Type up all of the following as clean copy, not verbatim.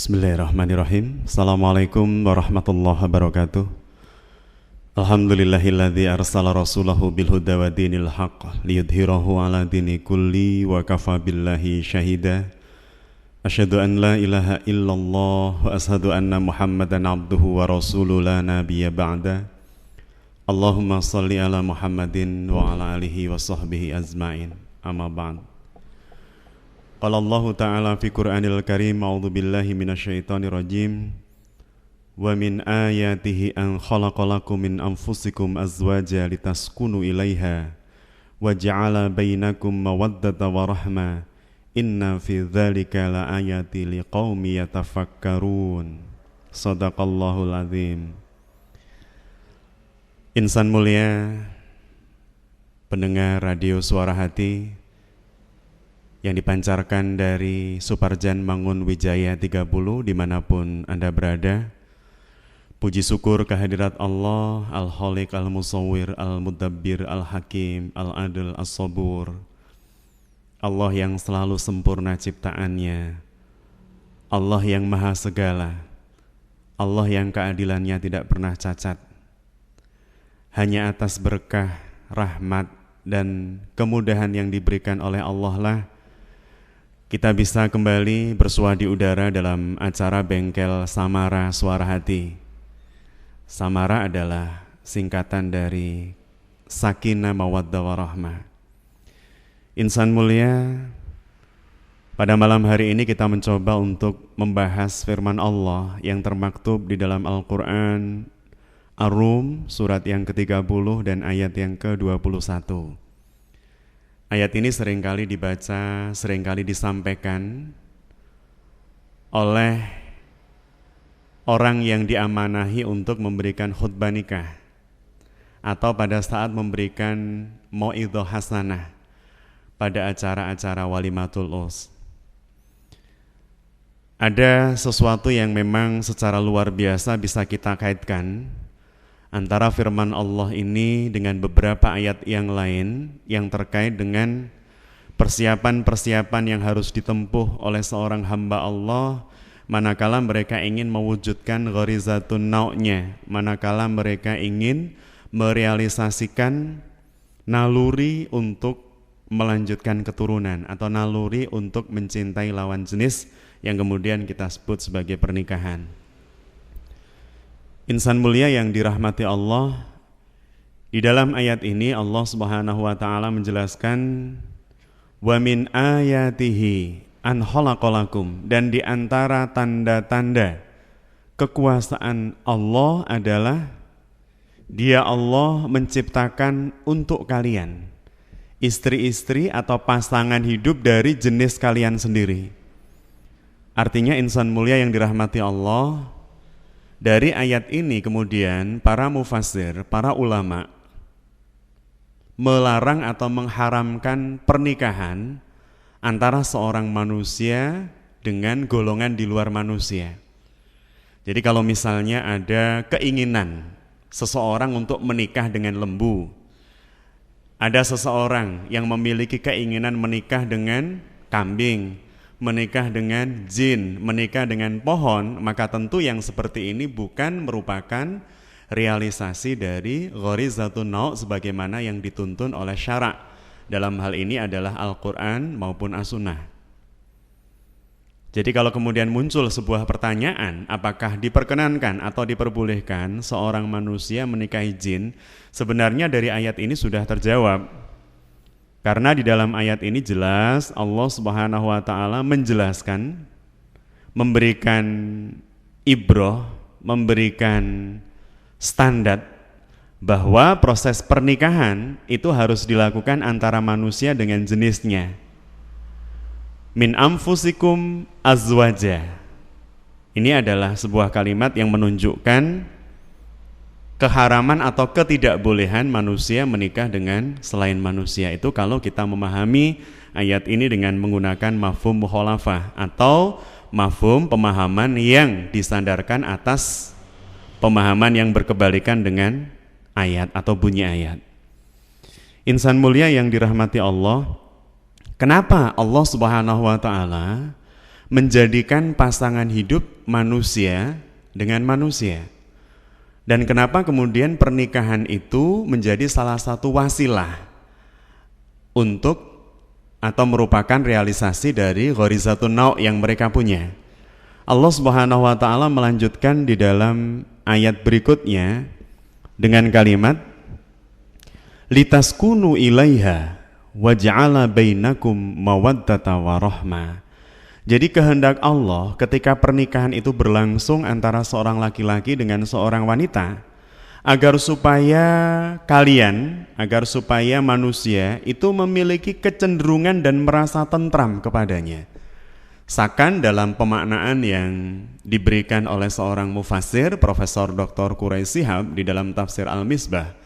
Bismillahirrahmanirrahim. Assalamualaikum warahmatullahi wabarakatuh. Alhamdulillahilladzi arsala rasulahu bilhuda wa dinil haqq liyudhhirahu ala dini kulli wa kafa billahi syahida. Asyhadu an la ilaha illallah wa asyhadu anna Muhammadan abduhu wa rasuluhu la nabiyya ba'da. Allahumma salli ala Muhammadin wa ala alihi wa sahbihi azma'in. Amma ba'd. Qala Allah Ta'ala fi Qur'anil Karim, a'udzu billahi minasyaitonir rajim. Wa min ayatihi an khalaqalakum min anfusikum azwaja litaskunu ilaiha wa ja'ala bainakum mawaddata wa rahma. Inna fi dzalika la ayati liqaumi yatafakkarun. Shadaqallahul azim. Insan mulia, pendengar radio Suara Hati yang dipancarkan dari Suparjan Mangun Wijaya 30 dimanapun Anda berada. Puji syukur kehadirat Allah, Al-Khaliq, Al-Musawwir, Al-Mudabbir, Al-Hakim, Al-Adil, As-Sabur. Allah yang selalu sempurna ciptaannya, Allah yang maha segala, Allah yang keadilannya tidak pernah cacat. Hanya atas berkah, rahmat, dan kemudahan yang diberikan oleh Allah lah kita bisa kembali bersua di udara dalam acara Bengkel Samara Suara Hati. Samara adalah singkatan dari Sakinah Mawaddah Warahmah. Insan mulia, pada malam hari ini kita mencoba untuk membahas firman Allah yang termaktub di dalam Al-Quran Ar-Rum surat yang ke-30 dan ayat yang ke-21. Ayat ini seringkali dibaca, seringkali disampaikan oleh orang yang diamanahi untuk memberikan khutbah nikah atau pada saat memberikan mau'idhah hasanah pada acara-acara walimatul urs. Ada sesuatu yang memang secara luar biasa bisa kita kaitkan antara firman Allah ini dengan beberapa ayat yang lain yang terkait dengan persiapan-persiapan yang harus ditempuh oleh seorang hamba Allah manakala mereka ingin mewujudkan gharizatun nau'nya, manakala mereka ingin merealisasikan naluri untuk melanjutkan keturunan atau naluri untuk mencintai lawan jenis yang kemudian kita sebut sebagai pernikahan. Insan mulia yang dirahmati Allah, di dalam ayat ini Allah Subhanahu wa taala menjelaskan wa min ayatihi an khalaqalakum, dan di antara tanda-tanda kekuasaan Allah adalah Dia Allah menciptakan untuk kalian istri-istri atau pasangan hidup dari jenis kalian sendiri. Artinya insan mulia yang dirahmati Allah, dari ayat ini kemudian para mufassir, para ulama melarang atau mengharamkan pernikahan antara seorang manusia dengan golongan di luar manusia. Jadi kalau misalnya ada keinginan seseorang untuk menikah dengan lembu, ada seseorang yang memiliki keinginan menikah dengan kambing, menikah dengan jin, menikah dengan pohon, maka tentu yang seperti ini bukan merupakan realisasi dari gharizatun nau' sebagaimana yang dituntun oleh syara'. Dalam hal ini adalah Al-Quran maupun As-Sunnah. Jadi kalau kemudian muncul sebuah pertanyaan, apakah diperkenankan atau diperbolehkan seorang manusia menikahi jin, sebenarnya dari ayat ini sudah terjawab. Karena di dalam ayat ini jelas Allah Subhanahu wa taala menjelaskan, memberikan ibrah, memberikan standar bahwa proses pernikahan itu harus dilakukan antara manusia dengan jenisnya. Min anfusikum azwaja. Ini adalah sebuah kalimat yang menunjukkan keharaman atau ketidakbolehan manusia menikah dengan selain manusia. Itu kalau kita memahami ayat ini dengan menggunakan mafhum mukhalafah atau mafhum pemahaman yang disandarkan atas pemahaman yang berkebalikan dengan ayat atau bunyi ayat. Insan mulia yang dirahmati Allah, kenapa Allah Subhanahu wa taala menjadikan pasangan hidup manusia dengan manusia. Dan kenapa kemudian pernikahan itu menjadi salah satu wasilah untuk atau merupakan realisasi dari ghorizatun nau' yang mereka punya. Allah Subhanahu wa taala melanjutkan di dalam ayat berikutnya dengan kalimat litaskunu ilaiha waj'ala bainakum mawaddata wa rahmah. Jadi kehendak Allah ketika pernikahan itu berlangsung antara seorang laki-laki dengan seorang wanita, agar supaya manusia itu memiliki kecenderungan dan merasa tentram kepadanya. Sakan dalam pemaknaan yang diberikan oleh seorang mufassir, Profesor Dr. Quraisy Shihab di dalam tafsir Al-Misbah,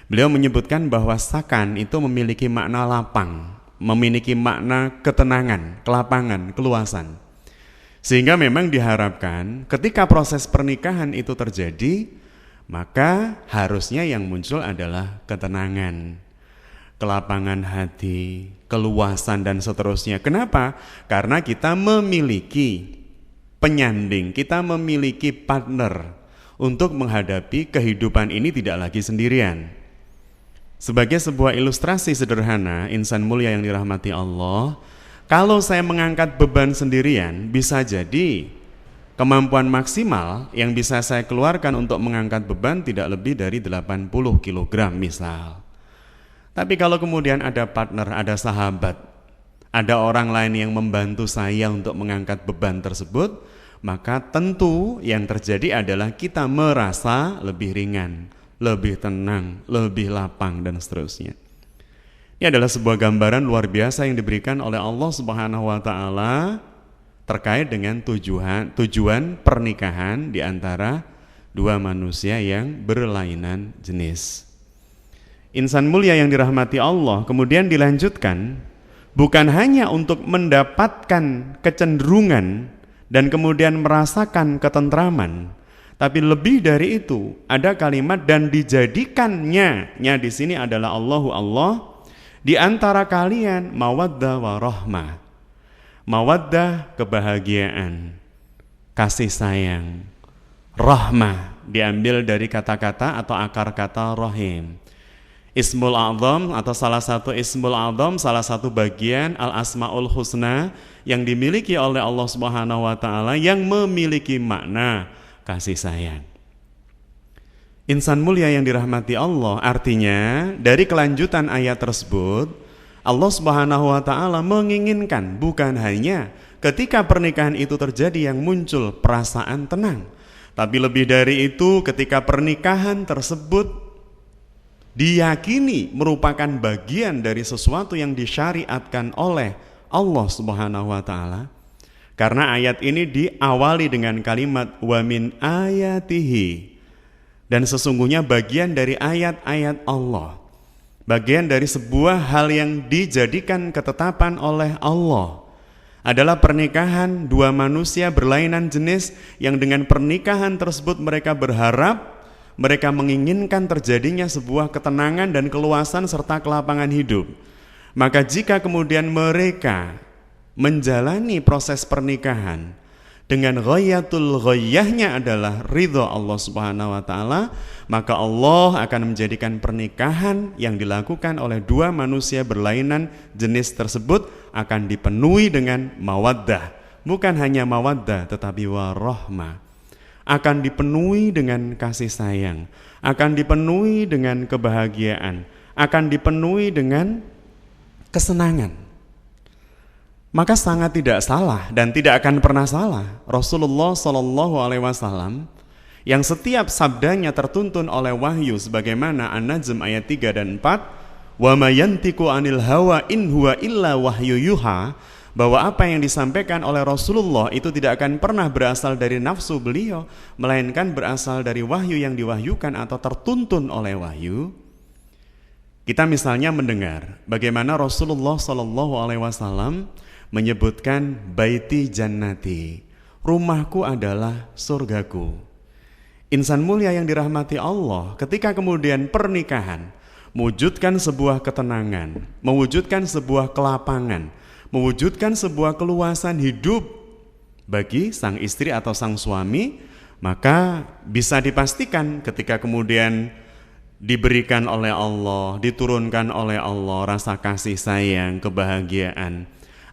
beliau menyebutkan bahwa sakan itu memiliki makna lapang, memiliki makna ketenangan, kelapangan, keluasan. Sehingga memang diharapkan ketika proses pernikahan itu terjadi, maka harusnya yang muncul adalah ketenangan, kelapangan hati, keluasan dan seterusnya. Kenapa? Karena kita memiliki penyanding, kita memiliki partner untuk menghadapi kehidupan ini tidak lagi sendirian. Sebagai sebuah ilustrasi sederhana, insan mulia yang dirahmati Allah, kalau saya mengangkat beban sendirian, bisa jadi kemampuan maksimal yang bisa saya keluarkan untuk mengangkat beban tidak lebih dari 80 kg misal. Tapi kalau kemudian ada partner, ada sahabat, ada orang lain yang membantu saya untuk mengangkat beban tersebut, maka tentu yang terjadi adalah kita merasa lebih ringan, lebih tenang, lebih lapang dan seterusnya. Ini adalah sebuah gambaran luar biasa yang diberikan oleh Allah Subhanahu wa taala terkait dengan tujuan pernikahan di antara dua manusia yang berlainan jenis. Insan mulia yang dirahmati Allah kemudian dilanjutkan bukan hanya untuk mendapatkan kecenderungan dan kemudian merasakan ketentraman, tapi lebih dari itu ada kalimat dan dijadikannya di sini adalah Allahu Allah di antara kalian mawaddah wa rahmah. Mawaddah kebahagiaan, kasih sayang. Rahmah diambil dari kata-kata atau akar kata rahim. Ismul A'zam atau salah satu Ismul A'zam, salah satu bagian Al-Asmaul Husna yang dimiliki oleh Allah Subhanahu wa taala yang memiliki makna kasih sayang. Insan mulia yang dirahmati Allah, artinya dari kelanjutan ayat tersebut Allah Subhanahu wa taala menginginkan bukan hanya ketika pernikahan itu terjadi yang muncul perasaan tenang, tapi lebih dari itu ketika pernikahan tersebut diyakini merupakan bagian dari sesuatu yang disyariatkan oleh Allah Subhanahu wa taala. Karena ayat ini diawali dengan kalimat wa min ayatihi, dan sesungguhnya bagian dari ayat-ayat Allah, bagian dari sebuah hal yang dijadikan ketetapan oleh Allah adalah pernikahan dua manusia berlainan jenis yang dengan pernikahan tersebut mereka berharap, mereka menginginkan terjadinya sebuah ketenangan dan keluasan serta kelapangan hidup. Maka jika kemudian mereka menjalani proses pernikahan dengan ghayatul ghayahnya adalah ridha Allah Subhanahu wa taala, maka Allah akan menjadikan pernikahan yang dilakukan oleh dua manusia berlainan jenis tersebut akan dipenuhi dengan mawaddah. Bukan hanya mawaddah tetapi warahmah. Akan dipenuhi dengan kasih sayang, akan dipenuhi dengan kebahagiaan, akan dipenuhi dengan kesenangan. Maka sangat tidak salah dan tidak akan pernah salah Rasulullah SAW yang setiap sabdanya tertuntun oleh wahyu sebagaimana An-Najm ayat 3 dan 4, wa ma yantiqu anil hawa in huwa illa wahyu yuha, bahwa apa yang disampaikan oleh Rasulullah itu tidak akan pernah berasal dari nafsu beliau, melainkan berasal dari wahyu yang diwahyukan atau tertuntun oleh wahyu. Kita misalnya mendengar bagaimana Rasulullah SAW menyebutkan baiti jannati, rumahku adalah surgaku. Insan mulia yang dirahmati Allah, ketika kemudian pernikahan mewujudkan sebuah ketenangan, mewujudkan sebuah kelapangan, mewujudkan sebuah keluasan hidup, bagi sang istri atau sang suami, maka bisa dipastikan ketika kemudian diberikan oleh Allah, diturunkan oleh Allah rasa kasih sayang, kebahagiaan,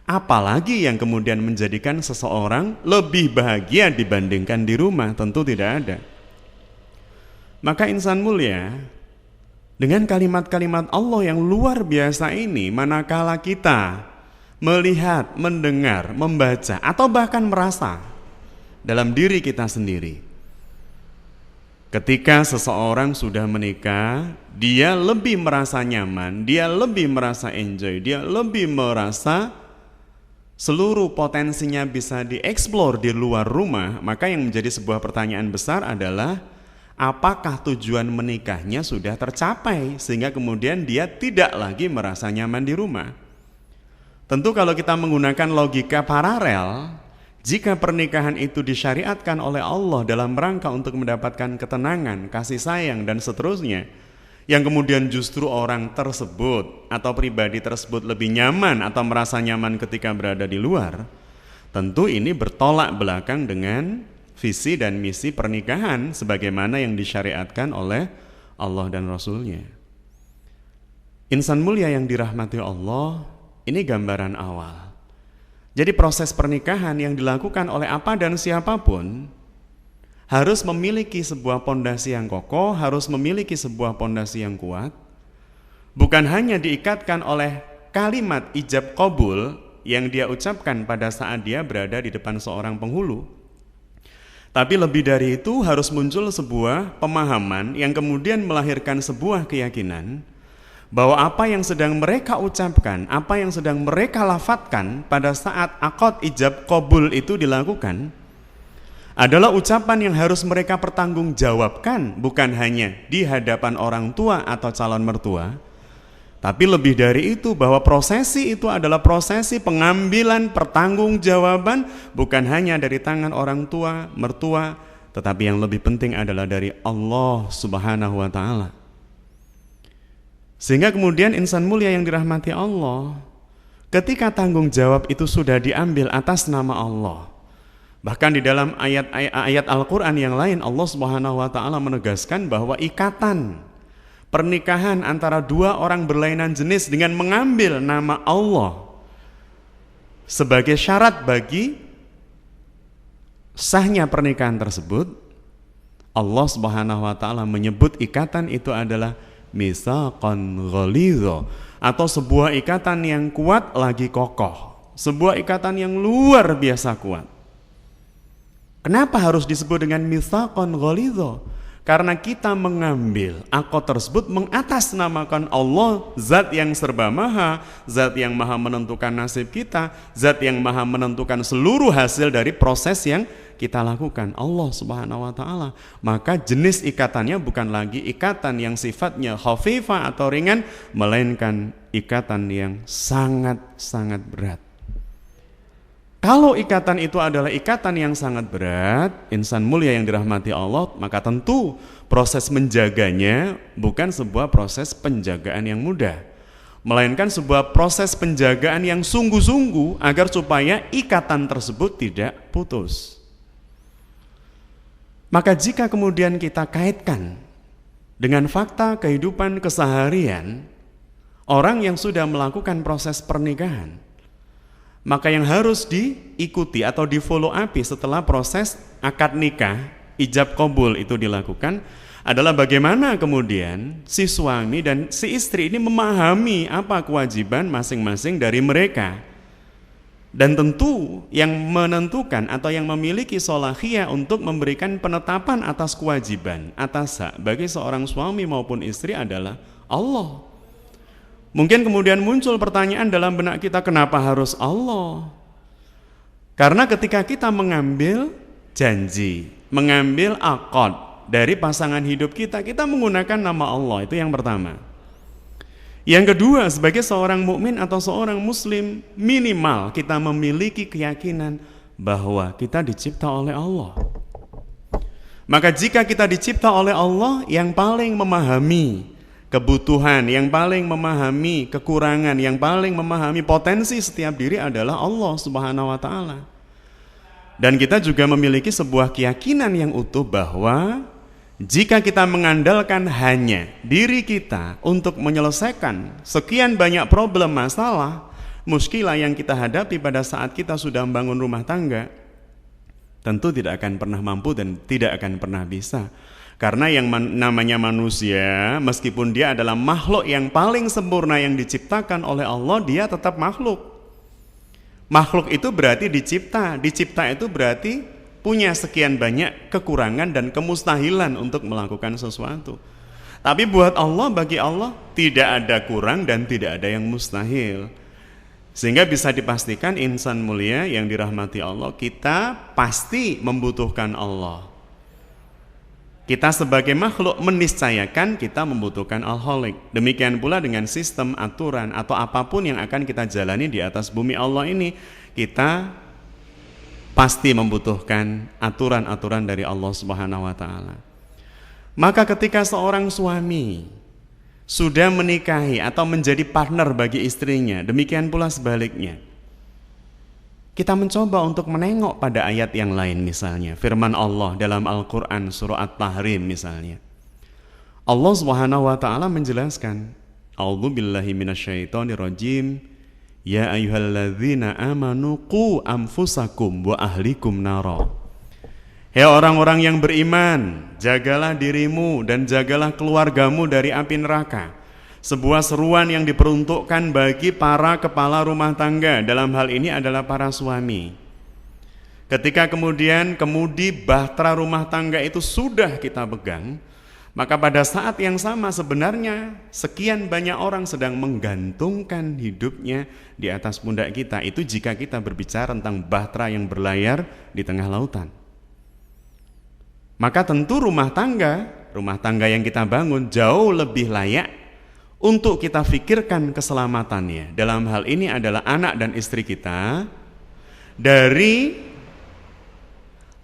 apalagi yang kemudian menjadikan seseorang lebih bahagia dibandingkan di rumah? Tentu tidak ada. Maka insan mulia, dengan kalimat-kalimat Allah yang luar biasa ini, manakala kita melihat, mendengar, membaca, atau bahkan merasa dalam diri kita sendiri, ketika seseorang sudah menikah, dia lebih merasa nyaman, dia lebih merasa enjoy, dia lebih merasa seluruh potensinya bisa dieksplor di luar rumah. Maka yang menjadi sebuah pertanyaan besar adalah, apakah tujuan menikahnya sudah tercapai sehingga kemudian dia tidak lagi merasa nyaman di rumah? Tentu kalau kita menggunakan logika paralel, jika pernikahan itu disyariatkan oleh Allah dalam rangka untuk mendapatkan ketenangan, kasih sayang, dan seterusnya, yang kemudian justru orang tersebut atau pribadi tersebut lebih nyaman atau merasa nyaman ketika berada di luar, tentu ini bertolak belakang dengan visi dan misi pernikahan sebagaimana yang disyariatkan oleh Allah dan Rasul-Nya. Insan mulia yang dirahmati Allah, ini gambaran awal. Jadi proses pernikahan yang dilakukan oleh apa dan siapapun harus memiliki sebuah pondasi yang kokoh, harus memiliki sebuah pondasi yang kuat. Bukan hanya diikatkan oleh kalimat ijab qabul yang dia ucapkan pada saat dia berada di depan seorang penghulu, tapi lebih dari itu harus muncul sebuah pemahaman yang kemudian melahirkan sebuah keyakinan bahwa apa yang sedang mereka ucapkan, apa yang sedang mereka lafadzkan pada saat akad ijab qabul itu dilakukan adalah ucapan yang harus mereka pertanggungjawabkan, bukan hanya di hadapan orang tua atau calon mertua, tapi lebih dari itu bahwa prosesi itu adalah prosesi pengambilan pertanggungjawaban bukan hanya dari tangan orang tua, mertua, tetapi yang lebih penting adalah dari Allah Subhanahu wa Ta'ala. Sehingga kemudian insan mulia yang dirahmati Allah, ketika tanggung jawab itu sudah diambil atas nama Allah, bahkan di dalam ayat Al-Quran yang lain Allah Subhanahu wa Ta'ala menegaskan bahwa ikatan pernikahan antara dua orang berlainan jenis dengan mengambil nama Allah sebagai syarat bagi sahnya pernikahan tersebut, Allah Subhanahu wa Ta'ala menyebut ikatan itu adalah mitsaqan ghalidha, atau sebuah ikatan yang kuat lagi kokoh, sebuah ikatan yang luar biasa kuat. Kenapa harus disebut dengan mitsaqan ghalidha? Karena kita mengambil akad tersebut mengatasnamakan Allah, zat yang serba maha, zat yang maha menentukan nasib kita, zat yang maha menentukan seluruh hasil dari proses yang kita lakukan, Allah Subhanahu wa Ta'ala. Maka jenis ikatannya bukan lagi ikatan yang sifatnya khafifah atau ringan, melainkan ikatan yang sangat-sangat berat. Kalau ikatan itu adalah ikatan yang sangat berat, insan mulia yang dirahmati Allah, maka tentu proses menjaganya bukan sebuah proses penjagaan yang mudah, melainkan sebuah proses penjagaan yang sungguh-sungguh agar supaya ikatan tersebut tidak putus. Maka jika kemudian kita kaitkan dengan fakta kehidupan keseharian orang yang sudah melakukan proses pernikahan, maka yang harus diikuti atau di follow up setelah proses akad nikah, ijab qabul itu dilakukan adalah bagaimana kemudian si suami dan si istri ini memahami apa kewajiban masing-masing dari mereka. Dan tentu yang menentukan atau yang memiliki sholahiyah untuk memberikan penetapan atas kewajiban, atas hak bagi seorang suami maupun istri adalah Allah. Mungkin kemudian muncul pertanyaan dalam benak kita, kenapa harus Allah? Karena ketika kita mengambil janji, mengambil akad dari pasangan hidup kita, kita menggunakan nama Allah, itu yang pertama. Yang kedua, sebagai seorang mukmin atau seorang muslim, minimal kita memiliki keyakinan bahwa kita dicipta oleh Allah. Maka jika kita dicipta oleh Allah, yang paling memahami kebutuhan, yang paling memahami kekurangan, yang paling memahami potensi setiap diri adalah Allah Subhanahu wa Ta'ala. Dan kita juga memiliki sebuah keyakinan yang utuh bahwa jika kita mengandalkan hanya diri kita untuk menyelesaikan sekian banyak problem masalah, muskilah yang kita hadapi pada saat kita sudah membangun rumah tangga, tentu tidak akan pernah mampu dan tidak akan pernah bisa. Karena yang namanya manusia, meskipun dia adalah makhluk yang paling sempurna yang diciptakan oleh Allah, dia tetap makhluk. Makhluk itu berarti dicipta itu berarti punya sekian banyak kekurangan dan kemustahilan untuk melakukan sesuatu. Tapi buat Allah, bagi Allah tidak ada kurang dan tidak ada yang mustahil. Sehingga bisa dipastikan insan mulia yang dirahmati Allah, kita pasti membutuhkan Allah. Kita sebagai makhluk meniscayakan kita membutuhkan Al-Khaliq. Demikian pula dengan sistem, aturan, atau apapun yang akan kita jalani di atas bumi Allah ini, kita pasti membutuhkan aturan-aturan dari Allah Subhanahu wa Ta'ala. Maka ketika seorang suami sudah menikahi atau menjadi partner bagi istrinya, demikian pula sebaliknya, kita mencoba untuk menengok pada ayat yang lain, misalnya firman Allah dalam Al-Quran surah At-Tahrim misalnya. Allah Subhanahu wa Ta'ala menjelaskan, A'udzu billahi minasyaitonir rajim, ya ayyuhalladzina amanu qu anfusakum wa ahlikum nara. Hei orang-orang yang beriman, jagalah dirimu dan jagalah keluargamu dari api neraka. Sebuah seruan yang diperuntukkan bagi para kepala rumah tangga, dalam hal ini adalah para suami. Ketika kemudian kemudi bahtera rumah tangga itu sudah kita pegang, maka pada saat yang sama sebenarnya sekian banyak orang sedang menggantungkan hidupnya di atas pundak kita. Itu jika kita berbicara tentang bahtera yang berlayar di tengah lautan. Maka tentu rumah tangga yang kita bangun jauh lebih layak untuk kita pikirkan keselamatannya. Dalam hal ini adalah anak dan istri kita dari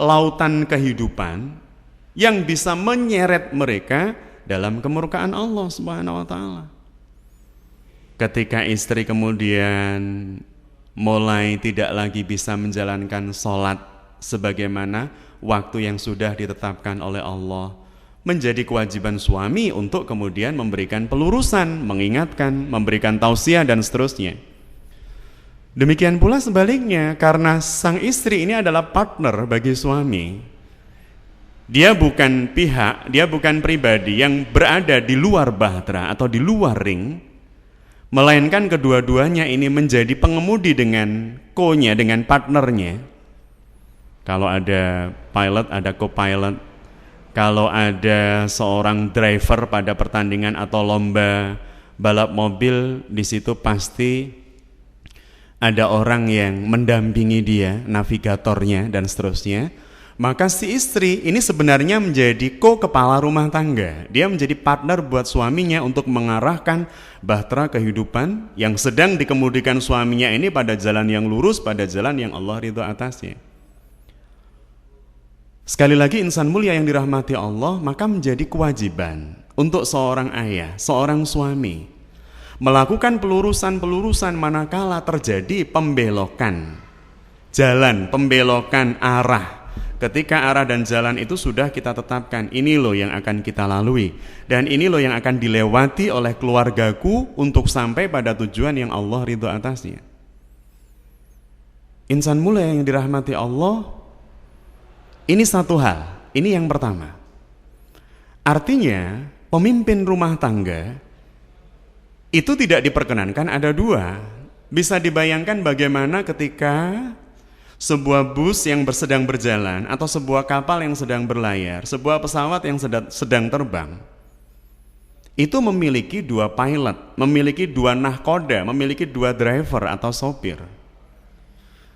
lautan kehidupan yang bisa menyeret mereka dalam kemurkaan Allah Subhanahu wa Ta'ala. Ketika istri kemudian mulai tidak lagi bisa menjalankan sholat sebagaimana waktu yang sudah ditetapkan oleh Allah, menjadi kewajiban suami untuk kemudian memberikan pelurusan, mengingatkan, memberikan tausiah dan seterusnya. Demikian pula sebaliknya, karena sang istri ini adalah partner bagi suami. Dia bukan pihak, dia bukan pribadi yang berada di luar bahtera atau di luar ring, melainkan kedua-duanya ini menjadi pengemudi dengan co-nya, dengan partnernya. Kalau ada pilot, ada co-pilot. Kalau ada seorang driver pada pertandingan atau lomba balap mobil, di situ pasti ada orang yang mendampingi dia, navigatornya dan seterusnya. Maka si istri ini sebenarnya menjadi kepala rumah tangga. Dia menjadi partner buat suaminya untuk mengarahkan bahtera kehidupan yang sedang dikemudikan suaminya ini pada jalan yang lurus, pada jalan yang Allah ridho atasnya. Sekali lagi insan mulia yang dirahmati Allah, maka menjadi kewajiban untuk seorang ayah, seorang suami melakukan pelurusan-pelurusan manakala terjadi pembelokan jalan, pembelokan arah. Ketika arah dan jalan itu sudah kita tetapkan, ini loh yang akan kita lalui dan ini loh yang akan dilewati oleh keluargaku untuk sampai pada tujuan yang Allah ridho atasnya. Insan mulia yang dirahmati Allah, ini satu hal, ini yang pertama. Artinya pemimpin rumah tangga itu tidak diperkenankan ada dua. Bisa dibayangkan bagaimana ketika sebuah bus yang sedang berjalan atau sebuah kapal yang sedang berlayar, sebuah pesawat yang sedang terbang, itu memiliki dua pilot, memiliki dua nahkoda, memiliki dua driver atau sopir.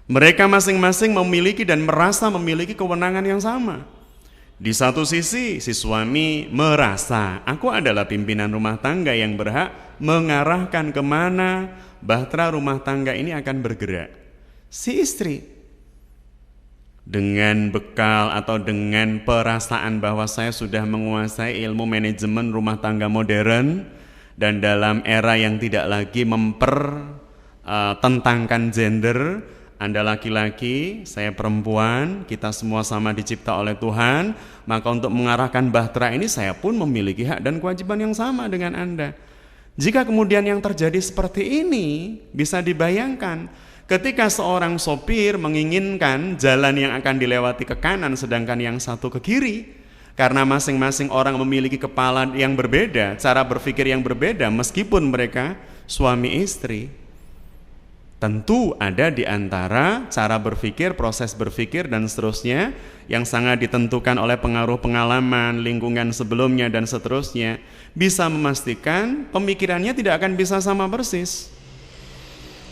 Mereka masing-masing memiliki dan merasa memiliki kewenangan yang sama. Di satu sisi, si suami merasa, aku adalah pimpinan rumah tangga yang berhak mengarahkan kemana bahtera rumah tangga ini akan bergerak. Si istri, dengan bekal atau dengan perasaan bahwa saya sudah menguasai ilmu manajemen rumah tangga modern, dan dalam era yang tidak lagi mempertentangkan gender, Anda laki-laki, saya perempuan, kita semua sama dicipta oleh Tuhan, maka untuk mengarahkan bahtera ini saya pun memiliki hak dan kewajiban yang sama dengan Anda. Jika kemudian yang terjadi seperti ini, bisa dibayangkan ketika seorang sopir menginginkan jalan yang akan dilewati ke kanan sedangkan yang satu ke kiri, karena masing-masing orang memiliki kepala yang berbeda, cara berpikir yang berbeda meskipun mereka suami istri. Tentu ada di antara cara berpikir, proses berpikir dan seterusnya yang sangat ditentukan oleh pengaruh pengalaman, lingkungan sebelumnya dan seterusnya, bisa memastikan pemikirannya tidak akan bisa sama persis.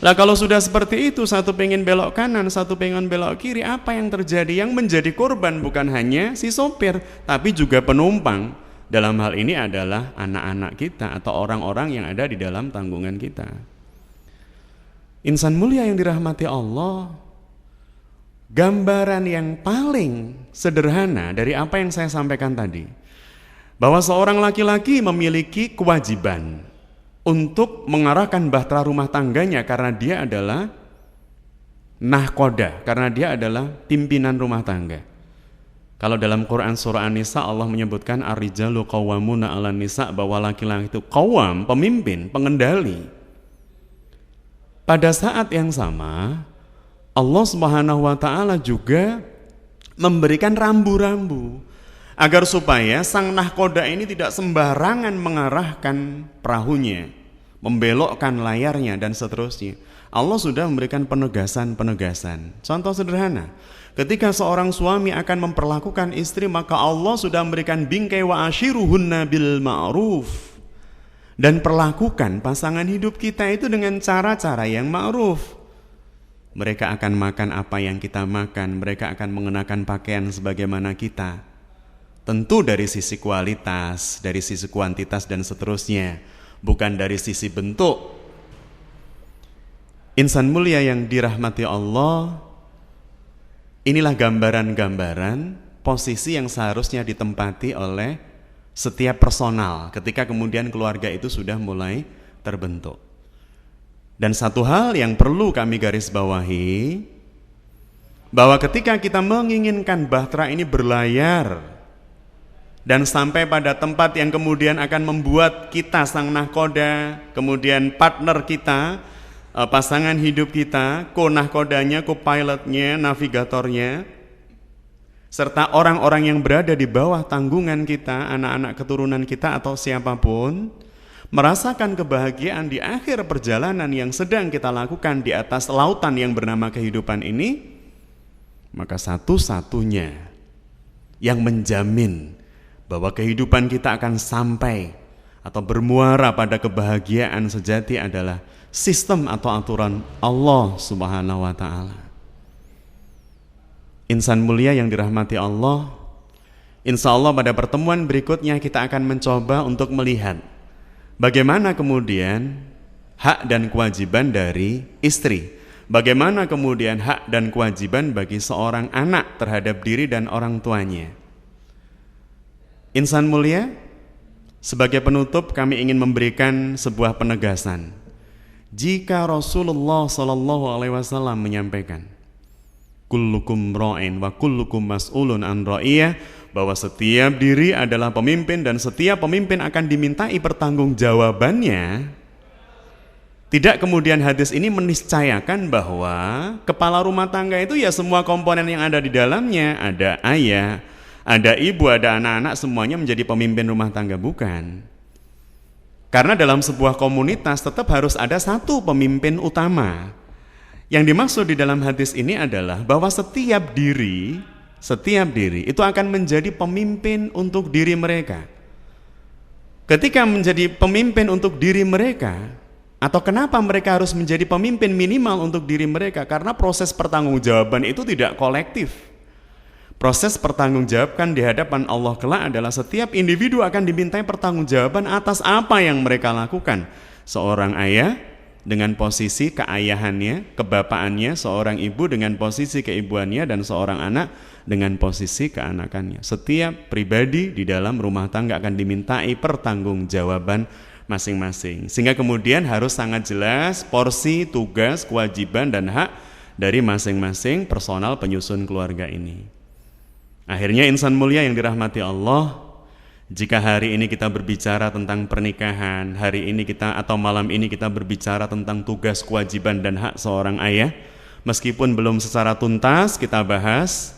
Lah kalau sudah seperti itu, satu pengen belok kanan, satu pengen belok kiri, apa yang terjadi? Yang menjadi korban bukan hanya si sopir, tapi juga penumpang. Dalam hal ini adalah anak-anak kita atau orang-orang yang ada di dalam tanggungan kita. Insan mulia yang dirahmati Allah, gambaran yang paling sederhana dari apa yang saya sampaikan tadi, bahwa seorang laki-laki memiliki kewajiban untuk mengarahkan bahtera rumah tangganya karena dia adalah nahkoda, karena dia adalah pimpinan rumah tangga. Kalau dalam Quran surah An-Nisa Allah menyebutkan ar-rijalu qawwamuna 'alan nisa, bahwa laki-laki itu qawwam, pemimpin, pengendali. Pada saat yang sama, Allah Subhanahu wa Ta'ala juga memberikan rambu-rambu agar supaya sang nahkoda ini tidak sembarangan mengarahkan perahunya, membelokkan layarnya dan seterusnya. Allah sudah memberikan penegasan-penegasan. Contoh sederhana, ketika seorang suami akan memperlakukan istri, maka Allah sudah memberikan bingkai wa ashiruhunna bil ma'ruf. Dan perlakukan pasangan hidup kita itu dengan cara-cara yang ma'ruf. Mereka akan makan apa yang kita makan, mereka akan mengenakan pakaian sebagaimana kita. Tentu dari sisi kualitas, dari sisi kuantitas dan seterusnya, bukan dari sisi bentuk. Insan mulia yang dirahmati Allah, inilah gambaran-gambaran posisi yang seharusnya ditempati oleh setiap personal ketika kemudian keluarga itu sudah mulai terbentuk. Dan satu hal yang perlu kami garis bawahi, bahwa ketika kita menginginkan bahtera ini berlayar dan sampai pada tempat yang kemudian akan membuat kita sang nahkoda, kemudian partner kita, pasangan hidup kita, ko-nahkodanya, ko-pilotnya, navigatornya, serta orang-orang yang berada di bawah tanggungan kita, anak-anak keturunan kita atau siapapun, merasakan kebahagiaan di akhir perjalanan yang sedang kita lakukan di atas lautan yang bernama kehidupan ini, maka satu-satunya yang menjamin bahwa kehidupan kita akan sampai atau bermuara pada kebahagiaan sejati adalah sistem atau aturan Allah Subhanahu wa Ta'ala. Insan mulia yang dirahmati Allah, insya Allah pada pertemuan berikutnya kita akan mencoba untuk melihat bagaimana kemudian hak dan kewajiban dari istri, bagaimana kemudian hak dan kewajiban bagi seorang anak terhadap diri dan orang tuanya. Insan mulia, sebagai penutup kami ingin memberikan sebuah penegasan. Jika Rasulullah SAW menyampaikan kullukum ra'in wa kullukum mas'ulun an ra'iyah, bahwa setiap diri adalah pemimpin dan setiap pemimpin akan dimintai pertanggungjawabannya, tidak kemudian hadis ini meniscayakan bahwa kepala rumah tangga itu ya semua komponen yang ada di dalamnya, ada ayah, ada ibu, ada anak-anak, semuanya menjadi pemimpin rumah tangga. Bukan. Karena dalam sebuah komunitas tetap harus ada satu pemimpin utama. Yang dimaksud di dalam hadis ini adalah bahwa setiap diri itu akan menjadi pemimpin untuk diri mereka. Ketika menjadi pemimpin untuk diri mereka, atau kenapa mereka harus menjadi pemimpin minimal untuk diri mereka? Karena proses pertanggungjawaban itu tidak kolektif. Proses pertanggungjawabkan di hadapan Allah kelak adalah setiap individu akan dimintai pertanggungjawaban atas apa yang mereka lakukan. Seorang ayah dengan posisi keayahannya, kebapaannya, seorang ibu dengan posisi keibuannya, dan seorang anak dengan posisi keanakannya. Setiap pribadi di dalam rumah tangga akan dimintai pertanggungjawaban masing-masing. Sehingga kemudian harus sangat jelas porsi, tugas, kewajiban, dan hak dari masing-masing personal penyusun keluarga ini. Akhirnya insan mulia yang dirahmati Allah, jika hari ini kita berbicara tentang pernikahan, hari ini kita atau malam ini kita berbicara tentang tugas, kewajiban dan hak seorang ayah, meskipun belum secara tuntas kita bahas,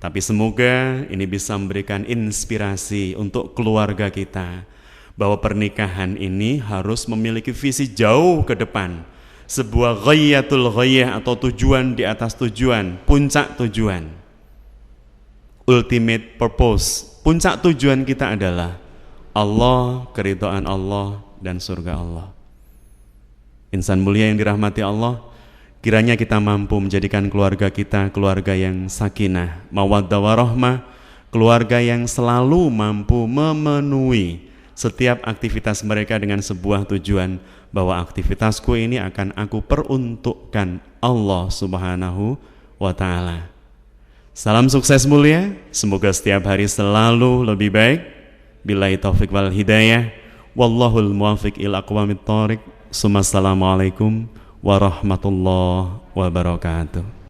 tapi semoga ini bisa memberikan inspirasi untuk keluarga kita, bahwa pernikahan ini harus memiliki visi jauh ke depan, sebuah ghayatul ghayah atau tujuan di atas tujuan, puncak tujuan, ultimate purpose. Puncak tujuan kita adalah Allah, keridhaan Allah, dan surga Allah. Insan mulia yang dirahmati Allah, kiranya kita mampu menjadikan keluarga kita keluarga yang sakinah, mawaddah warahmah, keluarga yang selalu mampu memenuhi setiap aktivitas mereka dengan sebuah tujuan, bahwa aktivitasku ini akan aku peruntukkan Allah Subhanahu wa ta'ala. Salam sukses mulia, semoga setiap hari selalu lebih baik. Billahi taufiq wal hidayah, wallahul muwafiq ila aqwamit thoriq. Assalamualaikum warahmatullahi wabarakatuh.